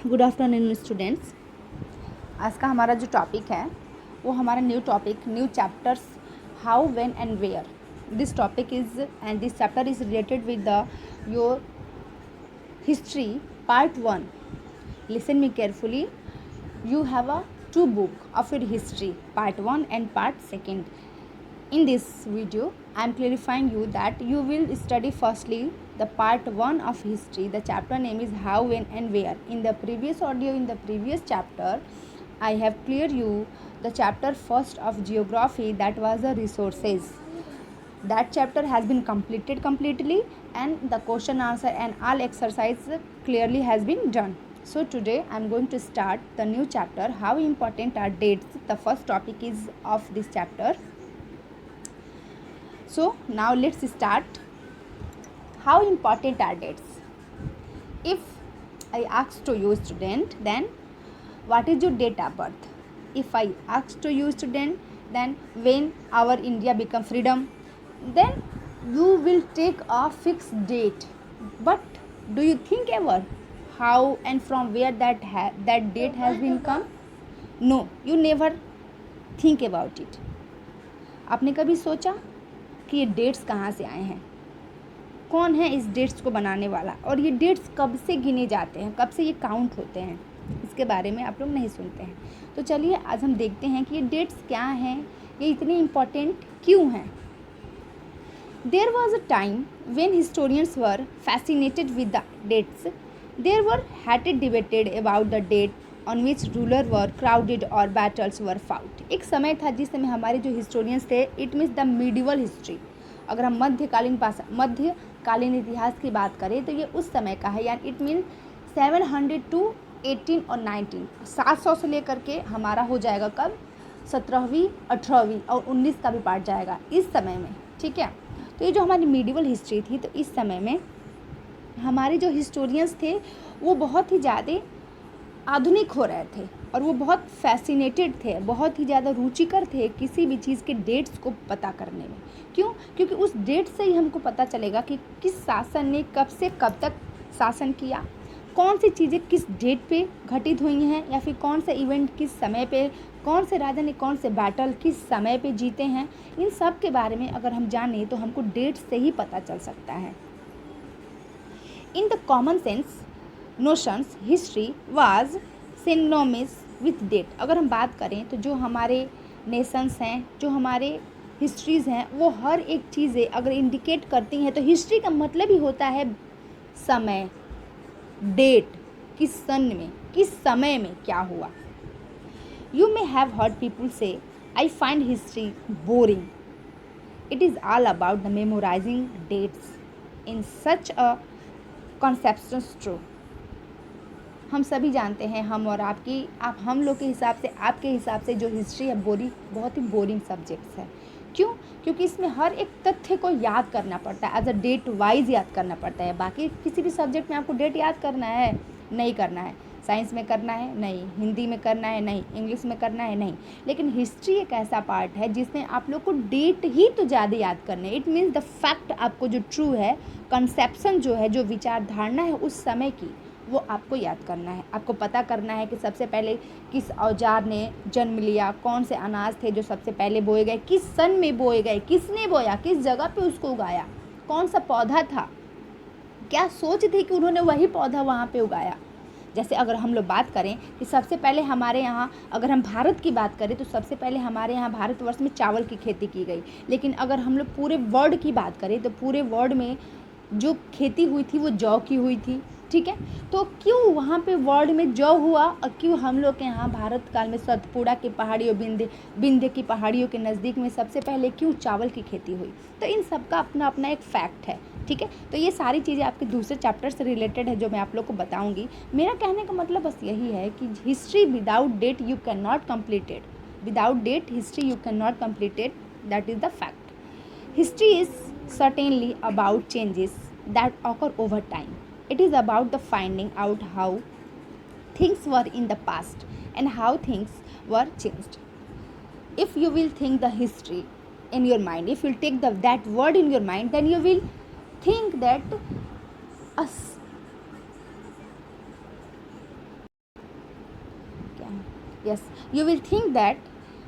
Good afternoon students. आज का हमारा जो टॉपिक है वो हमारा new topic, new chapters, how, when and where. This topic is and this chapter is related with the your history part 1. Listen me carefully. You have a two book of your history, part 1 and part 2. In this video, I am clarifying you that you will study firstly the part 1 of history. The chapter name is how, when and where. In the previous audio, in the previous chapter, I have cleared you the chapter first of geography, that was the resources. That chapter has been completed completely, and the question answer and all exercise clearly has been done. So today I am going to start the new chapter, how important are dates. The first topic is of this chapter. So now let's start. How important are dates? If I ask to you student, then what is your date of birth? If I ask to you student, then when our India become freedom, then you will take a fixed date. But do you think ever how and from where that date has been come? No, you never think about it. आपने कभी सोचा कि ये dates कहाँ से आए हैं, कौन है इस डेट्स को बनाने वाला, और ये डेट्स कब से गिने जाते हैं, कब से ये काउंट होते हैं, इसके बारे में आप लोग नहीं सुनते हैं. तो चलिए आज हम देखते हैं कि ये डेट्स क्या हैं, ये इतने इम्पॉर्टेंट क्यों हैं. There was a time when historians were fascinated with the dates. There were heated debated about the date on which rulers were crowded or battles were fought. एक समय था जिस समय हमारे जो हिस्टोरियंस थे, it means the medieval history. अगर हम मध्यकालीन इतिहास की बात करें तो ये उस समय का है, यानी इट मीन 700 टू 18 और 19, 700 से लेकर के हमारा हो जाएगा कब 17वीं 18वीं और 19 का भी पार्ट जाएगा इस समय में. ठीक है, तो ये जो हमारी मिडिवल हिस्ट्री थी, तो इस समय में हमारे जो हिस्टोरियंस थे वो बहुत ही ज़्यादा आधुनिक हो रहे थे और वो बहुत फैसिनेटेड थे, बहुत ही ज़्यादा रुचिकर थे किसी भी चीज़ के डेट्स को पता करने में. क्यों? क्योंकि उस डेट से ही हमको पता चलेगा कि किस शासन ने कब से कब तक शासन किया, कौन सी चीज़ें किस डेट पे घटित हुई हैं, या फिर कौन से इवेंट किस समय पे, कौन से राजा ने कौन से बैटल किस समय पे जीते हैं. इन सब के बारे में अगर हम जानें तो हमको डेट से ही पता चल सकता है. In the common sense notions history was synonymous with date. अगर हम बात करें तो जो हमारे नेशंस हैं, जो हमारे हिस्ट्रीज़ हैं, वो हर एक चीज़ें अगर इंडिकेट करती हैं तो हिस्ट्री का मतलब ही होता है समय, डेट, किस सन में, किस समय में क्या हुआ. You may have heard people say, I find history boring. It is all about the memorizing dates in such a conception true. हम सभी जानते हैं, हम और हम लोग के हिसाब से, आपके हिसाब से जो हिस्ट्री है बहुत ही बोरिंग सब्जेक्ट्स है. क्यों? क्योंकि इसमें हर एक तथ्य को याद करना पड़ता है, एज अ डेट वाइज याद करना पड़ता है. बाकी किसी भी सब्जेक्ट में आपको डेट याद करना है, नहीं करना है. साइंस में करना है, नहीं. हिंदी में करना है, नहीं. इंग्लिश में करना है, नहीं. लेकिन हिस्ट्री एक ऐसा पार्ट है जिसमें आप लोग को डेट ही तो ज़्यादा याद करना है. इट मीन्स द फैक्ट, आपको जो ट्रू है, कंसेप्शन जो है, जो विचारधारणा है उस समय की, वो आपको याद करना है. आपको पता करना है कि सबसे पहले किस औजार ने जन्म लिया, कौन से अनाज थे जो सबसे पहले बोए गए, किस सन में बोए गए, किसने बोया, किस जगह पे उसको उगाया, कौन सा पौधा था, क्या सोच थी कि उन्होंने वही पौधा वहाँ पे उगाया. जैसे अगर हम लोग बात करें कि सबसे पहले हमारे यहाँ, अगर हम भारत की बात करें तो सबसे पहले हमारे यहाँ भारतवर्ष में चावल की खेती की गई. लेकिन अगर हम लोग पूरे वर्ल्ड की बात करें तो पूरे वर्ल्ड में जो खेती हुई थी वो जौ की हुई थी. ठीक है, तो क्यों वहाँ पे वर्ल्ड में जौ हुआ और क्यों हम लोग के यहाँ भारत काल में सतपुड़ा की पहाड़ियों, विंध्य की पहाड़ियों के नज़दीक में सबसे पहले क्यों चावल की खेती हुई. तो इन सब का अपना अपना एक फैक्ट है. ठीक है, तो ये सारी चीज़ें आपके दूसरे चैप्टर से रिलेटेड है जो मैं आप लोग को बताऊंगी. मेरा कहने का मतलब बस यही है कि history without date you can not completed. Without date history you can not completed. That is the fact. History is certainly about changes that occur over time. It is about the finding out how things were in the past and how things were changed. If you will think the history in your mind, if you will take that word in your mind, then you will think that a Yes, you will think that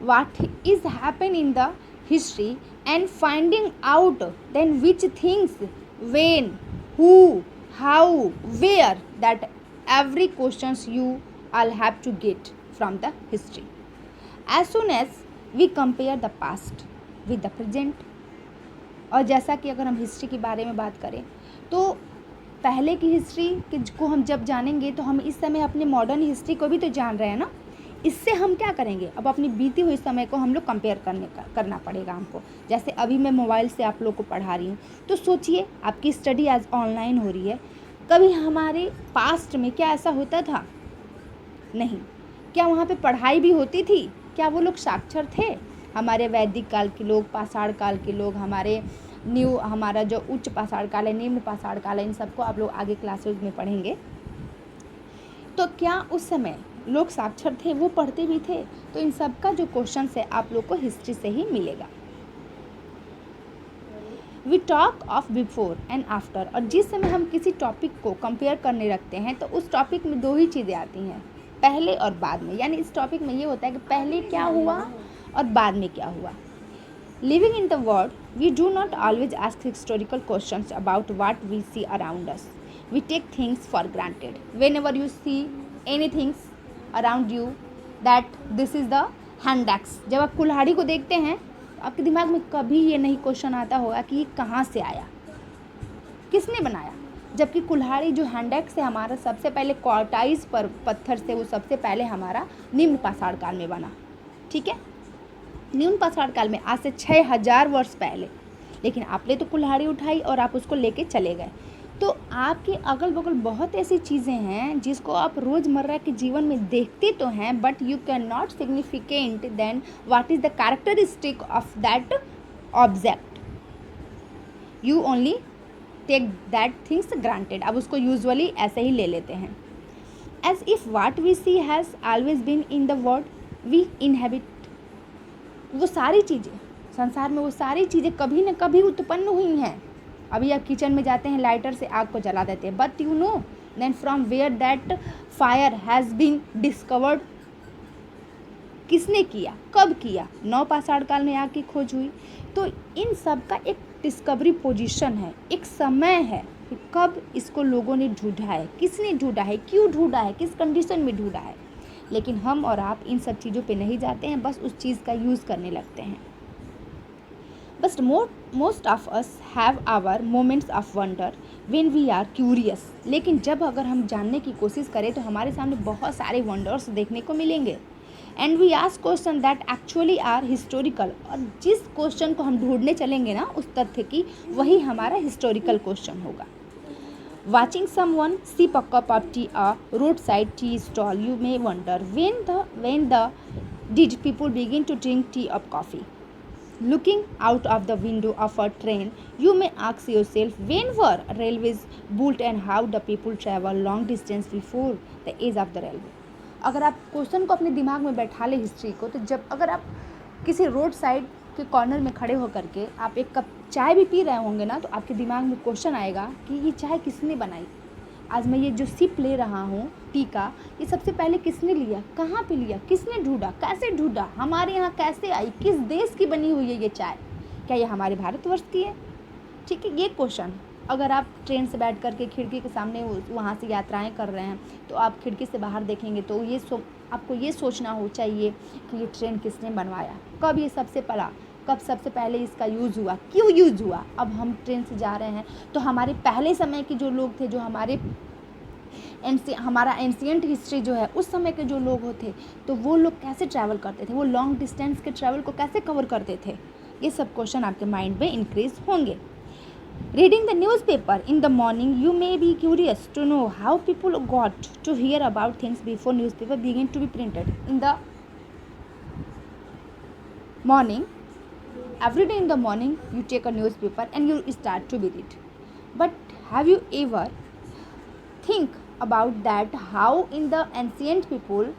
what is happen in the history and finding out then which things, when, who, how, where, that every questions you all have to get from the history. As soon as we compare the past with the present, और जैसा कि अगर हम history के बारे में बात करें तो पहले की हिस्ट्री को हम जब जानेंगे तो हम इस समय अपने मॉडर्न हिस्ट्री को भी तो जान रहे हैं ना। इससे हम क्या करेंगे, अब अपनी बीती हुई समय को हम लोग कंपेयर करना पड़ेगा हमको। जैसे अभी मैं मोबाइल से आप लोग को पढ़ा रही हूँ, तो सोचिए आपकी स्टडी आज ऑनलाइन हो रही है, कभी हमारे पास्ट में क्या ऐसा होता था? नहीं। क्या वहाँ पे पढ़ाई भी होती थी? क्या वो लोग साक्षर थे? हमारे वैदिक काल के लोग, पाषाण काल के लोग, हमारा जो उच्च पाषाण काल है, निम्न पाषाण काल है, इन सबको आप लोग आगे क्लासेज में पढ़ेंगे। तो क्या उस समय लोग साक्षर थे? वो पढ़ते भी थे? तो इन सब का जो क्वेश्चन है आप लोग को हिस्ट्री से ही मिलेगा। We talk of before and after, और जिस समय हम किसी टॉपिक को कंपेयर करने रखते हैं तो उस टॉपिक में 2 ही चीज़ें आती हैं, पहले और बाद में। यानी इस टॉपिक में ये होता है कि पहले क्या हुआ और बाद में क्या हुआ। Living in the world, we do not always ask historical questions about what we see around us. We take things for granted. Whenever you see anything around you, that this is the hand axe. जब आप कुल्हाड़ी को देखते हैं तो आपके दिमाग में कभी ये नहीं क्वेश्चन आता होगा कि ये कहाँ से आया, किसने बनाया। जबकि कुल्हाड़ी जो हैंड एक्स है हमारा सबसे पहले क्वार्टाइज पर पत्थर से, वो सबसे पहले हमारा निम्न पाषाण काल में बना। ठीक है, निम्न पाषाण काल में, आज से 6000 वर्ष पहले। लेकिन आपने तो कुल्हाड़ी उठाई और आप उसको लेके चले गए। तो आपके अगल बगल बहुत ऐसी चीज़ें हैं जिसको आप रोज़मर्रा के जीवन में देखते तो हैं, but you can not significant then what is the characteristic of that object. You only take that things granted. अब उसको यूजुअली ऐसे ही ले लेते हैं। As if what we see has always been in the world we inhabit. वो सारी चीज़ें संसार में, वो सारी चीज़ें कभी न कभी उत्पन्न हुई हैं। अभी आप किचन में जाते हैं, लाइटर से आग को जला देते हैं, but you know then from where that fire has been discovered. किसने किया, कब किया? नव पाषाण काल में आग की खोज हुई। तो इन सब का एक डिस्कवरी पोजीशन है, एक समय है कि कब इसको लोगों ने ढूंढा है, किसने ढूंढा है, क्यों ढूंढा है, किस कंडीशन में ढूंढा है। लेकिन हम और आप इन सब चीज़ों पे नहीं जाते हैं, बस उस चीज़ का यूज़ करने लगते हैं। बस most of us have our moments of wonder when we are curious. लेकिन जब अगर हम जानने की कोशिश करें तो हमारे सामने बहुत सारे वंडर्स देखने को मिलेंगे। And we ask question that actually are historical. और जिस क्वेश्चन को हम ढूंढने चलेंगे ना उस तथ्य की, वही हमारा हिस्टोरिकल क्वेश्चन होगा। Watching someone sip a cup of tea a roadside tea stall, you may wonder when did people begin to drink tea or coffee? Looking out of the window of a train, you may ask yourself when were railways built and how the people travel long distance before the age of the railway. अगर आप question को अपने दिमाग में बैठा ले history को, तो जब अगर आप किसी रोड साइड के कॉर्नर में खड़े होकर के आप एक कप चाय भी पी रहे होंगे ना, तो आपके दिमाग में क्वेश्चन आएगा कि ये चाय किसने बनाई। आज मैं ये जो सिप ले रहा हूँ टी का, ये सबसे पहले किसने लिया, कहाँ पे लिया, किसने ढूंढा, कैसे ढूंढा, हमारे यहाँ कैसे आई, किस देश की बनी हुई है ये चाय, क्या ये हमारे भारतवर्ष की है। ठीक है, ये क्वेश्चन अगर आप ट्रेन से बैठ करके खिड़की के सामने वहाँ से यात्राएं कर रहे हैं तो आप खिड़की से बाहर देखेंगे तो आपको ये सोचना हो चाहिए कि ये ट्रेन किसने बनवाया, कब ये कब सबसे पहले इसका यूज़ हुआ, क्यों यूज़ हुआ। अब हम ट्रेन से जा रहे हैं तो हमारे पहले समय के जो लोग थे, जो हमारा एंशिएंट हिस्ट्री जो है उस समय के जो लोग होते, तो वो लोग कैसे ट्रैवल करते थे, वो लॉन्ग डिस्टेंस के ट्रैवल को कैसे कवर करते थे। ये सब क्वेश्चन आपके माइंड में इंक्रीज होंगे। Reading the newspaper in the morning, you may be curious to know how people got to hear about things before newspaper began to be printed. In the morning, every day in the morning, you take a newspaper and you start to read it. But have you ever think about that how in the ancient people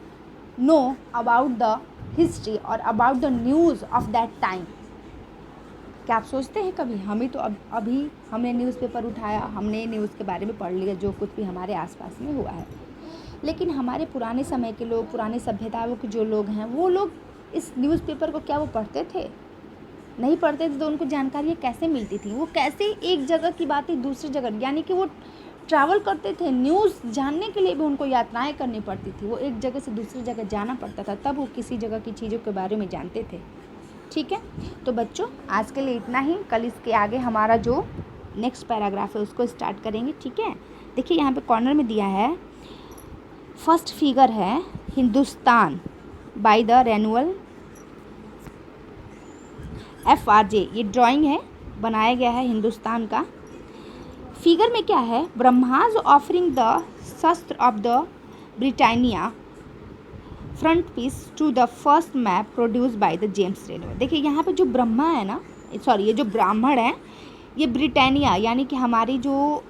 know about the history or about the news of that time? क्या आप सोचते हैं कभी, हमें तो अभी हमने newspaper उठाया, हमने न्यूज़ के बारे में पढ़ लिया जो कुछ भी हमारे आसपास में हुआ है। लेकिन हमारे पुराने समय के लोग, पुराने सभ्यताओं के जो लोग हैं, वो लोग इस न्यूज़पेपर को क्या वो पढ़ते थे? नहीं पढ़ते थे, तो उनको जानकारी कैसे मिलती थी? वो कैसे एक जगह की बातें दूसरी जगह, यानी कि वो ट्रैवल करते थे, न्यूज़ जानने के लिए भी उनको यात्राएं करनी पड़ती थी, वो एक जगह से दूसरी जगह जाना पड़ता था, तब वो किसी जगह की चीज़ों के बारे में जानते थे। ठीक है, तो बच्चों आज के लिए इतना ही। कल इसके आगे हमारा जो नेक्स्ट पैराग्राफ है उसको स्टार्ट करेंगे। ठीक है, देखिए यहाँ पे कॉर्नर में दिया है, फर्स्ट फिगर है Hindustan by the renewal FRJ, ये ड्राइंग है, बनाया गया है हिंदुस्तान का। फिगर में क्या है, Brahmas offering the shastra of the Britannia front piece to the first map produce by the James Rennell. देखिए यहाँ पे जो ब्रह्मा है ना, सॉरी ये जो ब्राह्मण है, ये ब्रिटानिया यानी कि हमारी जो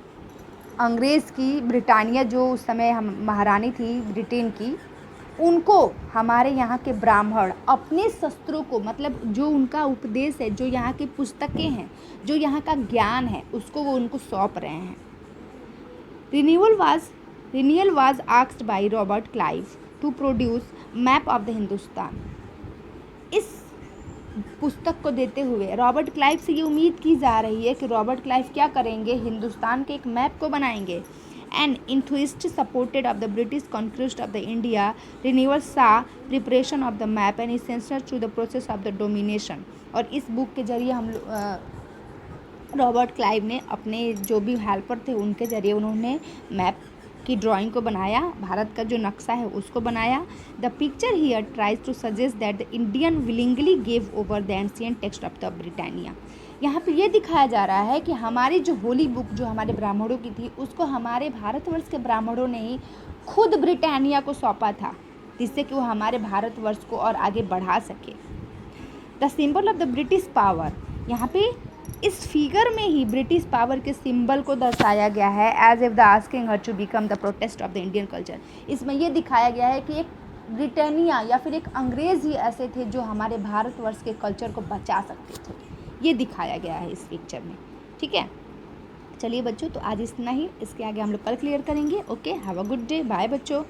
अंग्रेज़ की ब्रिटानिया जो उस समय हम महारानी थी ब्रिटेन की, उनको हमारे यहाँ के ब्राह्मण अपने शस्त्रों को, मतलब जो उनका उपदेश है, जो यहाँ की पुस्तकें हैं, जो यहाँ का ज्ञान है, उसको वो उनको सौंप रहे हैं। Rennell was asked by Robert Clive to produce map of the Hindustan. इस पुस्तक को देते हुए रॉबर्ट क्लाइव से ये उम्मीद की जा रही है कि रॉबर्ट क्लाइव क्या करेंगे, हिंदुस्तान के एक मैप को बनाएंगे। And enthusiast supported of the British conquest of the India, Rennell's preparation of the map and essential to the process of the domination. और इस बुक के जरिए हम रॉबर्ट क्लाइव ने अपने जो भी हेल्पर थे उनके जरिए उन्होंने मैप की ड्राइंग को बनाया, भारत का जो नक्शा है उसको बनाया। The picture here tries to suggest that the Indian willingly gave over the ancient text of the Britannia. यहाँ पे ये दिखाया जा रहा है कि हमारी जो होली बुक जो हमारे ब्राह्मणों की थी, उसको हमारे भारतवर्ष के ब्राह्मणों ने ही खुद ब्रिटानिया को सौंपा था, जिससे कि वो हमारे भारतवर्ष को और आगे बढ़ा सके। The symbol of the British power, यहाँ पे इस फिगर में ही ब्रिटिश पावर के सिंबल को दर्शाया गया है, as if the asking her to become the protest of the Indian culture. इसमें ये दिखाया गया है कि एक ब्रिटानिया या फिर एक अंग्रेज़ ही ऐसे थे जो हमारे भारतवर्ष के कल्चर को बचा सकते थे, ये दिखाया गया है इस पिक्चर में। ठीक है, चलिए बच्चों, तो आज इतना ही, इसके आगे हम लोग कल क्लियर करेंगे। Okay, have a good day, bye बच्चों।